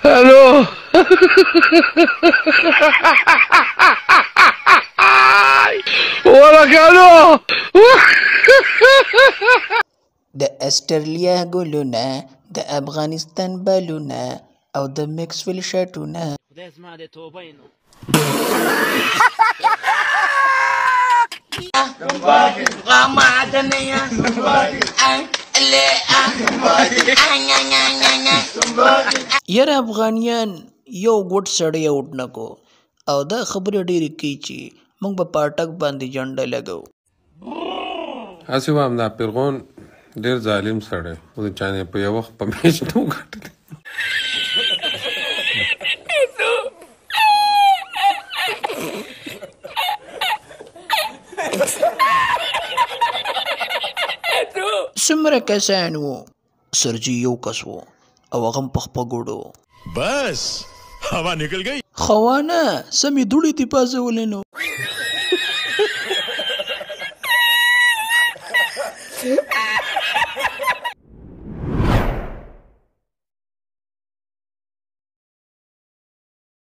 الو. ورك الو. د استرالیا ګلونه، د افغانستان بالونه او د میکسویل شټونه. خدای زما د توبه نو یاره افغانیان یو ګوټ سړی اوټ نکو او دا خبرې ډېرې کوي چې موږ به پاټک باندې جنډه لګو. هسې وایم دا پیرغون ډېر ظالم سړی و، د چا نه په یو وخت په میچ نه وګټلی. څومره کسان وو؟ سرجي یو کس وو او هغه هم په خپه ګوډو. بس هوا نکل گئی. خوانه سمې دوړې دې پازولې نو.